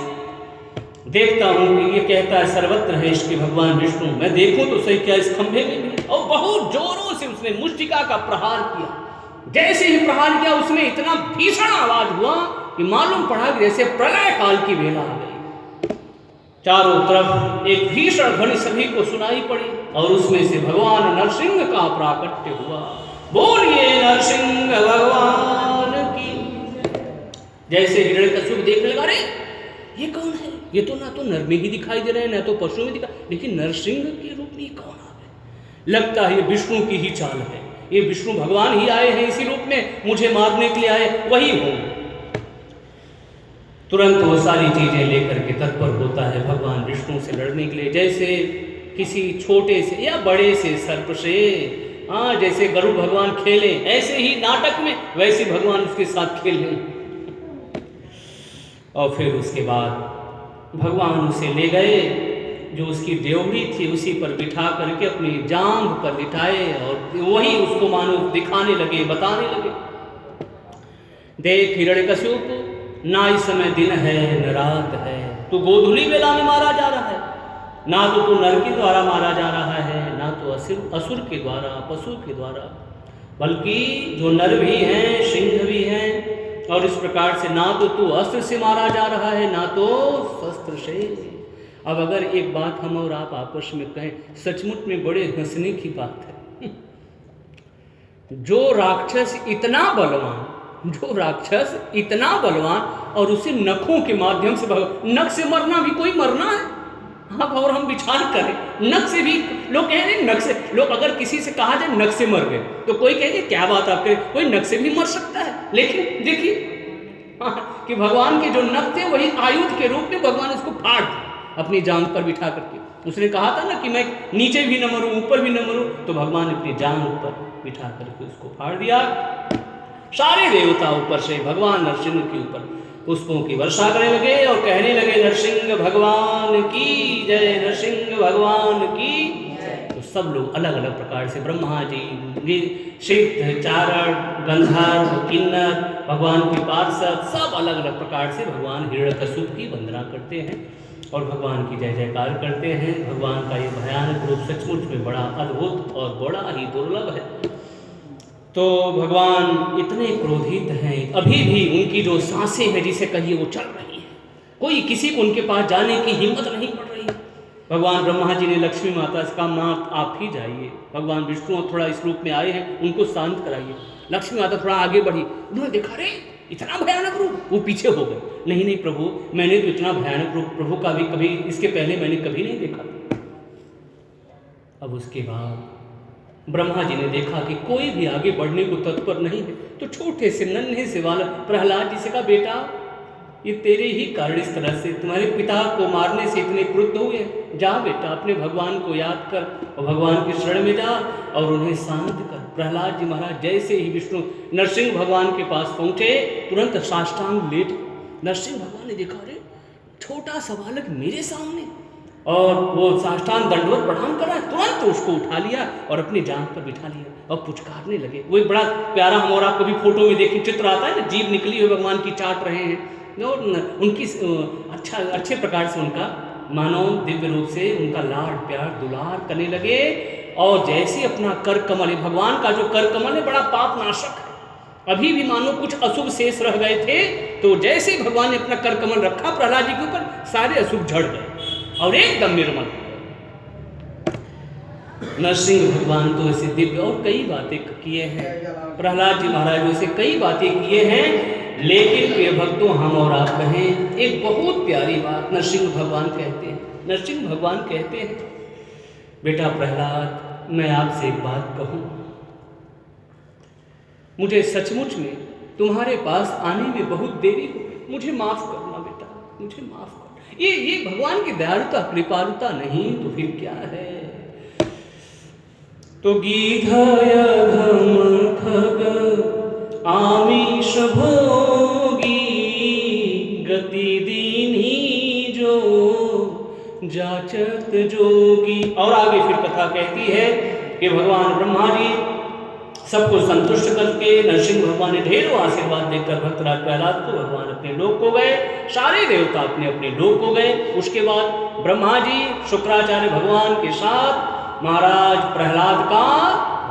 देखता हूं कि ये कहता है सर्वत्र है इसके भगवान विष्णु, मैं देखूं तो सही क्या इस खंभे में भी। और बहुत जोरों से उसने मुष्टिका का प्रहार किया। जैसे ही प्रहार किया उसमें इतना भीषण आवाज हुआ कि मालूम पड़ा कि जैसे प्रलय काल की वेला आ गई। चारों तरफ एक भीषण ध्वनि सभी को सुनाई पड़ी और उसमें से भगवान नरसिंह का प्राकट्य हुआ। बोलिए नरसिंह भगवान की। जैसे हिरण्यकशिपु देखने लगा, अरे ये कौन है? ये तो ना तो नर में ही दिखाई दे रहे हैं ना तो पशु में दिखाई, लेकिन नरसिंह के रूप में कौन आ गए? लगता है ये विष्णु की ही चाल है, ये विष्णु भगवान ही आए हैं इसी रूप में, मुझे मारने के लिए आए, वही हूं। तुरंत वो सारी चीजें लेकर के तत्पर होता है भगवान विष्णु से लड़ने के लिए। जैसे किसी छोटे से या बड़े से सर्प से, जैसे गरुड़ भगवान खेले, ऐसे ही नाटक में वैसे भगवान उसके साथ खेले। और फिर उसके बाद भगवान उसे ले गए, जो उसकी देवड़ी थी उसी पर बिठा करके अपनी जांघ पर बिठाए और वही उसको मानो दिखाने लगे, बताने लगे। देख हिरण्यकशिपु, ना इस समय दिन है न रात है, तू गोधूली वेला में मारा जा रहा है। ना तो तू नर के द्वारा मारा जा रहा है, ना तो असुर के द्वारा, पशु के द्वारा, बल्कि जो नर भी हैं, सिंह भी हैं। और इस प्रकार से ना तो तू अस्त्र से मारा जा रहा है, ना तो शस्त्र से। अब अगर एक बात हम और आप आपस में कहें, सचमुच में बड़े हंसने की बात है। जो राक्षस इतना बलवान और उसे नखों के माध्यम से नख से मरना भी कोई मरना है। हाँ, और हम विचार करें नख से भी, लोग कह रहे हैं नख से, लोग अगर किसी से कहा जाए नख से मर गए तो कोई कहेंगे क्या बात आप करें, कोई नख से भी मर सकता है। लेकिन देखिए कि भगवान के जो नख थे वही आयुध के रूप में भगवान उसको फाड़ दिया अपनी जांघ पर बिठा करके। उसने कहा था ना कि मैं नीचे भी न मरूं ऊपर भी न मरूं, तो भगवान ने अपनी जांघ पर बिठा करके उसको फाड़ दिया। सारे देवता ऊपर से भगवान नरसिंह के ऊपर पुष्पों की वर्षा करने लगे और कहने लगे नरसिंह भगवान की जय, नरसिंह भगवान की। तो सब लोग अलग अलग प्रकार से, ब्रह्मा जी, सिद्ध, चारण, गंधर्व, किन्नर, भगवान के पार्षद, सब अलग अलग प्रकार से भगवान हिरण्यकशिपु की वंदना करते हैं और भगवान की जय जयकार करते हैं। भगवान का ये भयानक रूप सचमुच में बड़ा अद्भुत और बड़ा ही दुर्लभ है। तो भगवान इतने क्रोधित हैं, अभी भी उनकी जो सांसें हैं जिसे कहिए वो चल रही है, कोई किसी को उनके पास जाने की हिम्मत नहीं पड़ रही। भगवान ब्रह्मा जी ने लक्ष्मी माता से कहा, माँ आप ही जाइए, भगवान विष्णु थोड़ा इस रूप में आए हैं, उनको शांत कराइए। लक्ष्मी माता थोड़ा आगे बढ़ी, उन्होंने देखा रे इतना भयानक रूप, वो पीछे हो गए। नहीं नहीं प्रभु, मैंने तो इतना भयानक रूप प्रभु का भी कभी इसके पहले मैंने कभी नहीं देखा। अब उसके बाद ब्रह्मा जी ने देखा कि कोई भी आगे बढ़ने को तत्पर नहीं है, तो छोटे से नन्हे से वाला प्रहलाद जी से कहा, बेटा ये तेरे ही कारण इस तरह से तुम्हारे पिता को मारने से इतने क्रुद्ध हुए, जा बेटा अपने भगवान को याद कर और भगवान की शरण में जा और उन्हें शांत कर। प्रहलाद जी महाराज जैसे ही विष्णु नरसिंह भगवान के पास पहुँचे, तुरंत साष्टांग लेट। नरसिंह भगवान ने देखा, अरे छोटा सा बालक मेरे सामने, और वो साष्टांग दंडवत प्रणाम कर रहा है। तुरंत उसको उठा लिया और अपनी जांघ पर बिठा लिया और पुचकारने लगे। वो एक बड़ा प्यारा, हम और आप कभी फोटो में देखें चित्र आता है ना, जीभ निकली हुई भगवान की चाट रहे हैं, और उनकी अच्छे प्रकार से उनका मानव दिव्य रूप से उनका लाड प्यार दुलार करने लगे। और जैसे अपना कर कमल, भगवान का जो कर कमल है बड़ा पाप नाशक है, अभी भी मानो कुछ अशुभ शेष रह गए थे, तो जैसे ही भगवान ने अपना कर कमल रखा प्रहलाद जी के ऊपर, सारे अशुभ झड़ गए और एकदम निर्मल। नरसिंह भगवान तो ऐसे दिव्य और कई बातें किए हैं, प्रहलाद जी महाराज ऐसे कई बातें किए हैं, लेकिन प्रिय भक्तों हम और आप कहें एक बहुत प्यारी बात नरसिंह भगवान कहते हैं। नरसिंह भगवान कहते हैं, बेटा प्रहलाद मैं आपसे एक बात कहूँ, मुझे सचमुच में तुम्हारे पास आने में बहुत देरी हो गई, मुझे माफ़ करना बेटा, मुझे माफ़ कर। ये भगवान की दयालुता कृपालुता नहीं तो फिर क्या है। तो गीधय घम खग आमीश भोगी, गति दीनी जो जाचत जोगी। और आगे फिर कथा कहती है कि भगवान ब्रह्मा जी सबको संतुष्ट करके नरसिंह भगवान ने ढेरों आशीर्वाद देकर भक्तराज प्रहलाद को भगवान अपने लोक को गए, सारे देवता अपने अपने लोक को गए। उसके बाद ब्रह्मा जी शुक्राचार्य भगवान के साथ महाराज प्रहलाद का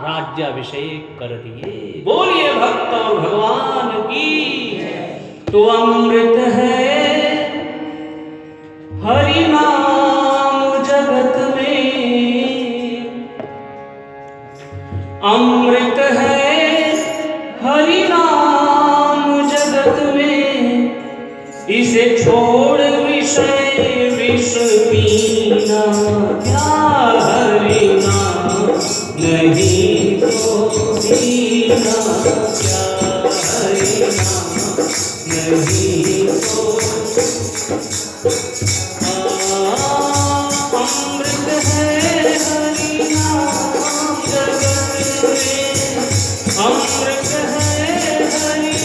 राज्याभिषेक कर दिए। बोलिए भक्त और भगवान की। तो अमृत है हरि नाम जगत में, अमृत है हरि नाम जगत में, इसे छोड़ विषय विष पीना, क्या हरि नाम नहीं तो पीना, क्या हरि नाम नहीं तो। अमृत है हरि नाम जगत में, अमृत है हरि,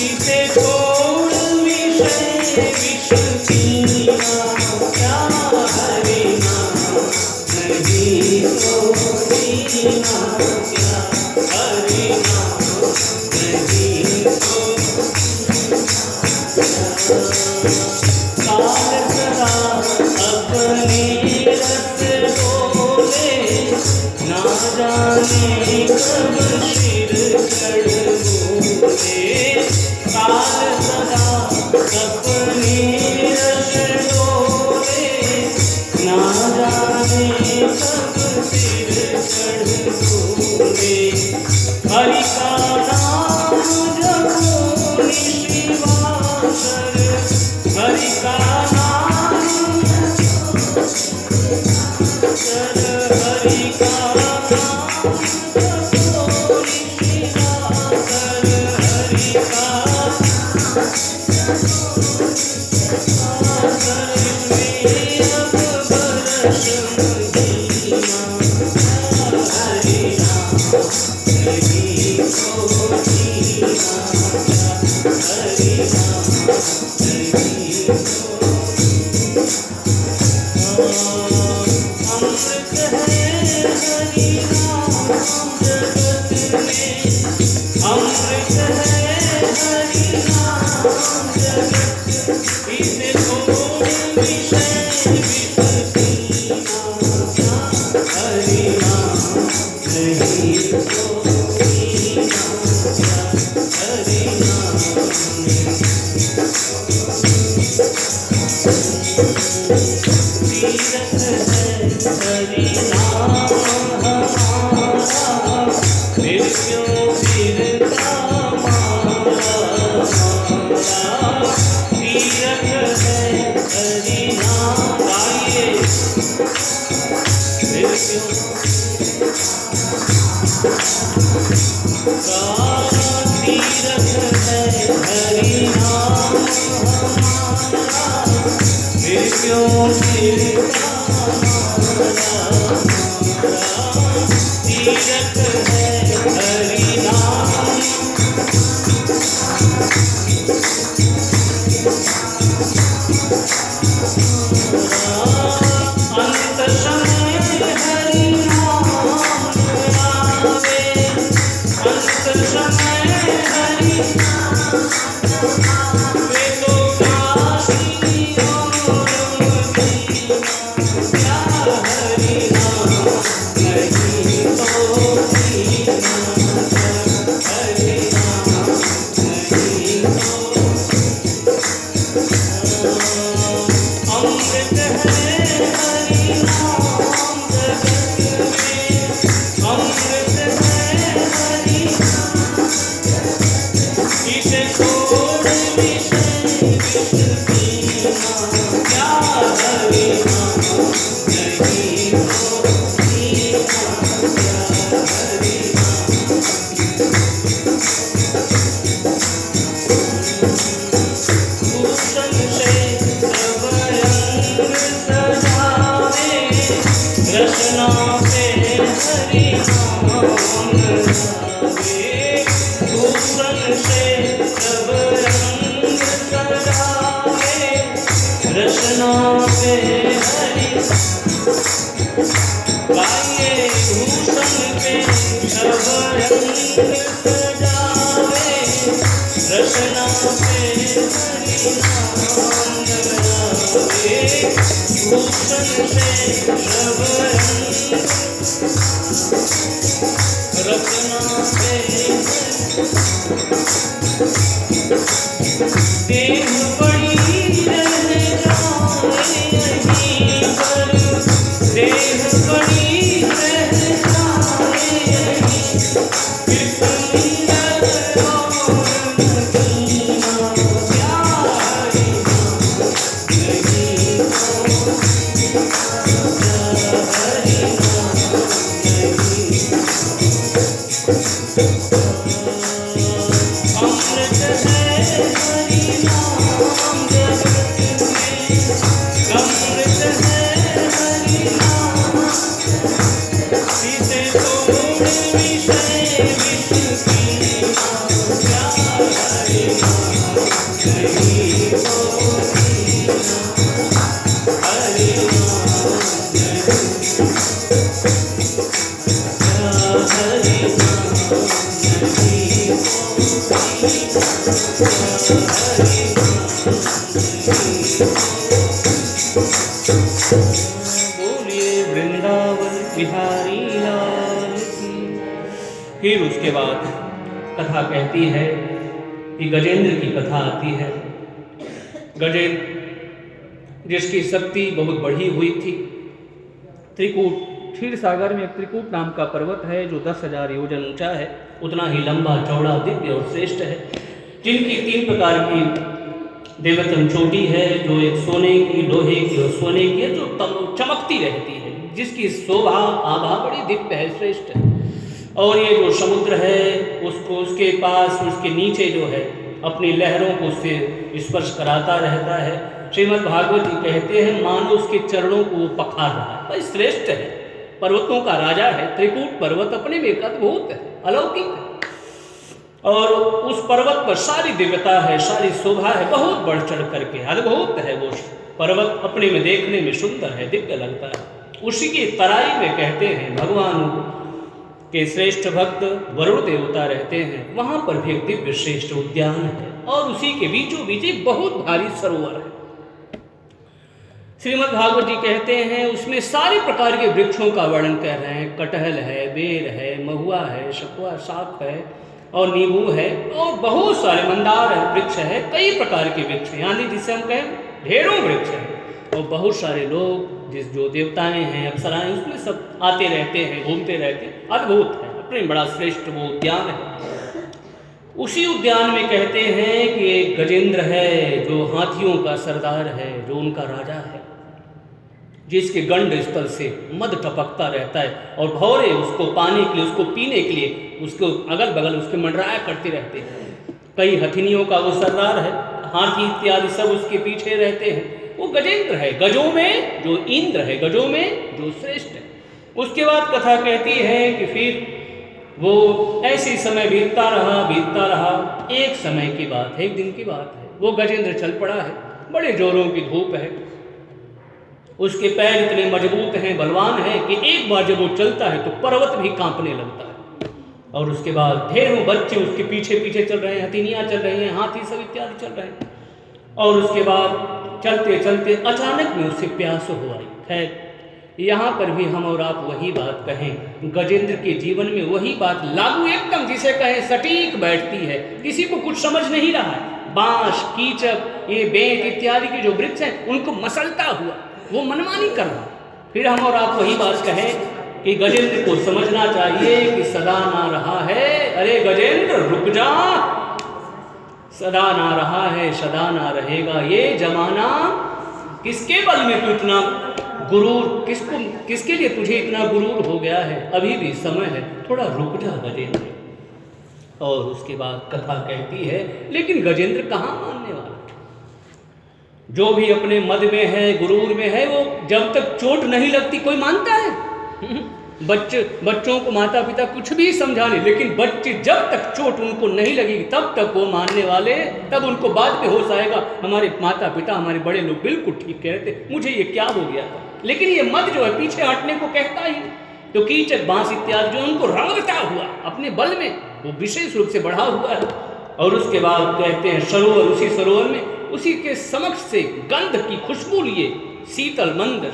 इसे छोड़ विषय विष पीना, क्या हरि नाम नहीं तो पीना, क्या हरि नाम नहीं तो। काल सदा अपनी रस बोले, ना जाने कब सिर चढ़ बोले, काल सदा अपनी रस बोले, ना जाने कब सिर चढ़ बोले। हरि का नाम जपो निशिवासर, हरि का नाम जप, हरि का नाम जपो निशिवासर, हरि का हरि नाम हमारा, फिर क्यों फिरता मारा, तीरथ है हरि नाम। गाइए फिर क्यों तीरथ है हरि नाम हमारा, फिर क्यों फिरता मारा, तीरथ है हरि नाम। अंत समय हरि नाम आवे, अंत समय हरि वे तो काशी और मदीना, क्या हरि नाम नहीं तो दीना, हरि नाम नहीं तो। अमृत है हरि नाम जगत में, अमृत है हरि, इसे छोड़ विषय विष पीना, क्या हरि नाम नहीं तो दीना, क्या हरि नाम। भूषण से सब रंग सजावे, रचना पे हरि नाम गावे। भूषण से सब रंग सजावे, रचना पे हरि। गाइए भूषण पे सब रंग सजावे, रचना पे हरि नाम गावे। भूषण से सब रंग रचना पे देह बड़ी रह जाए यहीं पर, देह बड़ी रह जाए यहीं, फिर सुंदर और मदीना, क्या हरि नाम नहीं तो, क्या हरि नाम नहीं। अमृत है हरि नाम जगत में, अमृत है हरि नाम, इसे छोड़ विषय विष पीना, क्या हरि नाम नहीं तो दीना, हरि नाम नहीं, क्या हरि नाम नहीं तो बोलिए वृंदावन बिहारी लाल की। फिर उसके बाद कथा कहती है कि गजेंद्र की कथा आती है। गजेंद्र जिसकी शक्ति बहुत बढ़ी हुई थी, त्रिकूट क्षीर सागर में एक त्रिकूट नाम का पर्वत है जो 10,000 योजन ऊंचा है, उतना ही लंबा चौड़ा दिव्य और श्रेष्ठ है, जिनकी 3 प्रकार की देवतम चोटी है, जो एक सोने की, लोहे की और सोने की है, जो चमकती रहती है, जिसकी शोभा आभा बड़ी दिव्य है, श्रेष्ठ है। और ये जो समुद्र है उसको, उसके पास, उसके नीचे जो है अपनी लहरों को उससे स्पर्श कराता रहता है। श्रीमद् भागवत जी कहते हैं मानो उसके चरणों को वो पखार रहा है। भाई श्रेष्ठ है, पर्वतों का राजा है। त्रिकूट पर्वत अपने में एक अद्भुत है, अलौकिक है, और उस पर्वत पर सारी दिव्यता है, सारी शोभा है, बहुत बढ़ चढ़ करके अद्भुत है। वो पर्वत अपने में देखने में सुंदर है, दिव्य लगता है। उसी की तराई में कहते हैं भगवान के श्रेष्ठ भक्त वरुण देवता रहते हैं, वहाँ पर भी एक दिव्य श्रेष्ठ उद्यान है, और उसी के बीचों बीच एक बहुत भारी सरोवर है। श्रीमद् भागवत जी कहते हैं उसमें सारे प्रकार के वृक्षों का वर्णन कर रहे हैं। कटहल है, बेर है, महुआ है, शकुआ शाख है, और नींबू है, और बहुत सारे मंदार है, वृक्ष है, कई प्रकार के वृक्ष हैं, यानी जिसे हम कहें ढेरों वृक्ष हैं। और बहुत सारे लोग जिस जो देवताएं हैं, अप्सराएं, उसमें सब आते रहते हैं, घूमते रहते हैं। अद्भुत है, अपने बड़ा श्रेष्ठ वो उद्यान है। उसी उद्यान में कहते हैं कि एक गजेंद्र है जो हाथियों का सरदार है, जो उनका राजा है, जिसके गंड स्थल से मद टपकता रहता है और भौरे उसको पाने के लिए, उसको पीने के लिए, उसको अगल बगल उसके मंडराया करते रहते हैं। कई हथिनियों का वो सरदार है, हाथी इत्यादि सब उसके पीछे रहते हैं। वो गजेंद्र है, गजों में जो इंद्र है, गजों में जो श्रेष्ठ है। उसके बाद कथा कहती है कि फिर वो ऐसे समय बीतता रहा। एक समय की बात है, एक दिन की बात है, वो गजेंद्र चल पड़ा है। बड़े जोरों की धूप है, उसके पैर इतने मजबूत हैं, बलवान हैं कि एक बार जब वो चलता है तो पर्वत भी कांपने लगता है। और उसके बाद ढेरों बच्चे उसके पीछे पीछे चल रहे हैं, हथिनियाँ चल रही हैं, हाथी सब इत्यादि चल रहे हैं। और उसके बाद चलते चलते अचानक में उससे प्यास हो आई। खैर, यहाँ पर भी हम और आप वही बात कहें, गजेंद्र के जीवन में वही बात लागू एकदम जिसे कहें सटीक बैठती है। किसी को कुछ समझ नहीं रहा है। बांस, कीचक, ये बेंत इत्यादि के जो वृक्ष हैं उनको मसलता हुआ वो मनमानी कर रहा। फिर हम और आप वही बात कहें कि गजेंद्र को समझना चाहिए कि सदा ना रहा है। अरे गजेंद्र रुक जा, सदा ना रहा है, सदा ना रहेगा ये जमाना। किसके बल में तू इतना गुरूर, किसके लिए तुझे इतना गुरूर हो गया है? अभी भी समय है, थोड़ा रुक जा गजेंद्र। और उसके बाद कथा कहती है, लेकिन गजेंद्र कहाँ मानने वाला? जो भी अपने मद में है, गुरूर में है, वो जब तक चोट नहीं लगती कोई मानता है? बच्चों को माता पिता कुछ भी समझा ले, लेकिन बच्चे जब तक चोट उनको नहीं लगेगी तब तक वो मानने वाले, तब उनको बाद में होश आएगा, हमारे माता पिता, हमारे बड़े लोग बिल्कुल ठीक कह रहे थे, मुझे ये क्या हो गया था। लेकिन ये मद जो है पीछे हटने को कहता ही। तो कीचक, बांस इत्यादि जो उनको रंगता हुआ अपने बल में वो विशेष रूप से बढ़ा हुआ है। और उसके बाद कहते हैं सरोवर, उसी सरोवर में उसी के समक्ष से गंध की खुशबू लिए शीतल मंद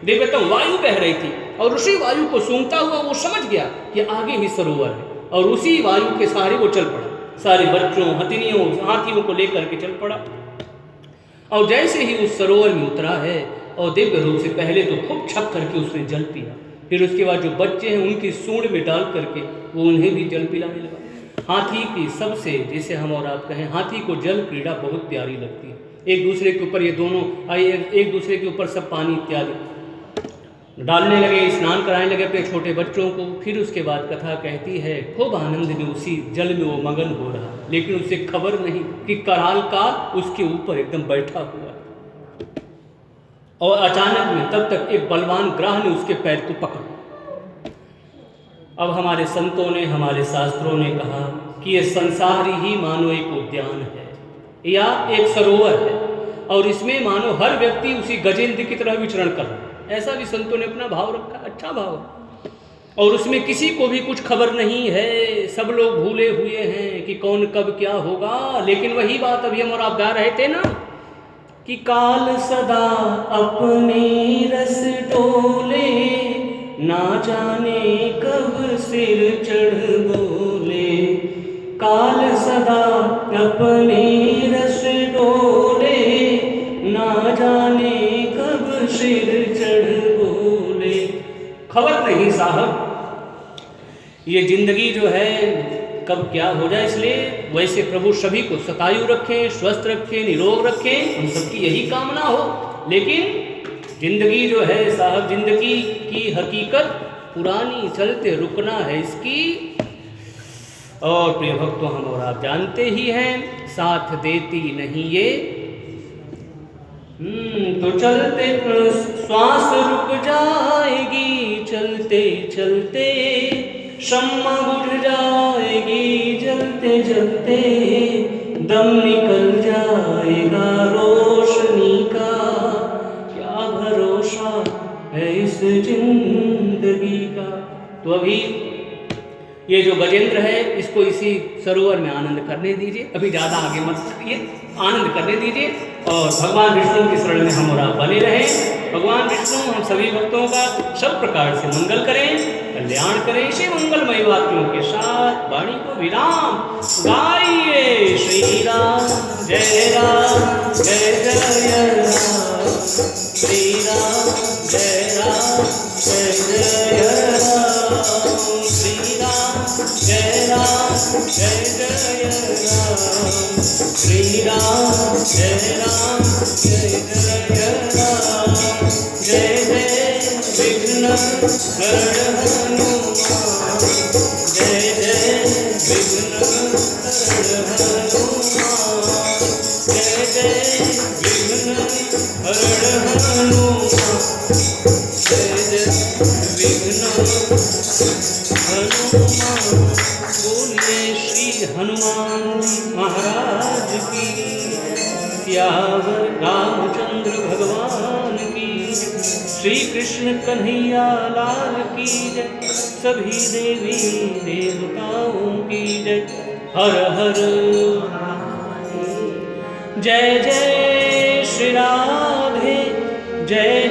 दिव्यतम वायु बह रही थी। और उसी वायु को सूंघता हुआ वो समझ गया कि आगे ही सरोवर है, और उसी वायु के सहारे वो चल पड़ा। सारे बच्चों, हथिनियों, हाथियों को लेकर के चल पड़ा। और जैसे ही उस सरोवर में उतरा है और दिव्य रूप से पहले तो खूब छक करके उसने जल पिया, फिर उसके बाद जो बच्चे हैं उनकी सूंड में डाल करके वो उन्हें भी जल पिलाने लगा। हाथी की सबसे, जैसे हम और आप कहें, हाथी को जल क्रीड़ा बहुत प्यारी लगती है। एक दूसरे के ऊपर ये दोनों एक दूसरे के ऊपर सब पानी इत्यादि डालने लगे, स्नान कराने लगे अपने छोटे बच्चों को। फिर उसके बाद कथा कहती है खूब आनंद में उसी जल में वो मगन हो रहा, लेकिन उसे खबर नहीं कि कराल का उसके ऊपर एकदम बैठा हुआ। और अचानक में तब तक एक बलवान ग्राह ने उसके पैर को पकड़ा। अब हमारे संतों ने, हमारे शास्त्रों ने कहा कि ये संसार ही मानो एक उद्यान है या एक सरोवर है, और इसमें मानो हर व्यक्ति उसी गजेंद्र की तरह विचरण कर रहा है। ऐसा भी संतों ने अपना भाव रखा, अच्छा भाव। और उसमें किसी को भी कुछ खबर नहीं है, सब लोग भूले हुए हैं कि कौन कब क्या होगा। लेकिन वही बात अभी हम और आप गा रहे थे ना कि काल सदा अपने रस डोले, ना जाने कब सिर चढ़ बोले। काल सदा अपने रस डोले, ना जाने कब सिर चढ़ बोले। खबर नहीं साहब, ये जिंदगी जो है कब क्या हो जाए। इसलिए वैसे प्रभु सभी को शतायु रखें, स्वस्थ रखें, निरोग रखें, हम सबकी यही कामना हो। लेकिन जिंदगी जो है साहब, जिंदगी की हकीकत पुरानी, चलते रुकना है इसकी। और प्रिय भक्तों, हम और आप जानते ही हैं साथ देती नहीं ये। तो चलते श्वास रुक जाएगी, चलते चलते शम्मा बुझ जाएगी, जलते जलते दम निकल जाएगा रोशनी का। क्या भरोसा है इस जिंदगी का। तो अभी ये जो गजेंद्र है इसको इसी सरोवर में आनंद करने दीजिए, अभी ज़्यादा आगे मत करिए, आनंद करने दीजिए। और भगवान विष्णु की शरण में हम और आप बने रहें। भगवान विष्णु हम सभी भक्तों का सब प्रकार से मंगल करें, कल्याण करें। इसी मंगलमय वाक्यों के साथ वाणी को विराम गाइए। श्री राम जय राम जय जय राम, श्री राम जय राम जय जय राम, श्री राम जय राम जय जय राम, श्री राम जय राम जय जय राम। जय जय विघ्न हरण हनुमान, जय जय विघ्न हरण हनुमान, जय जय विघ्न हरण हनुमान, जय जय विघ्न हनुमान। बोलिए श्री हनुमान महाराज की, सियावर रामचंद्र भगवान की, श्री कृष्ण कन्हैया लाल की जय। सभी देवी देवताओं की जय। हर हर जय जय श्री राधे, जय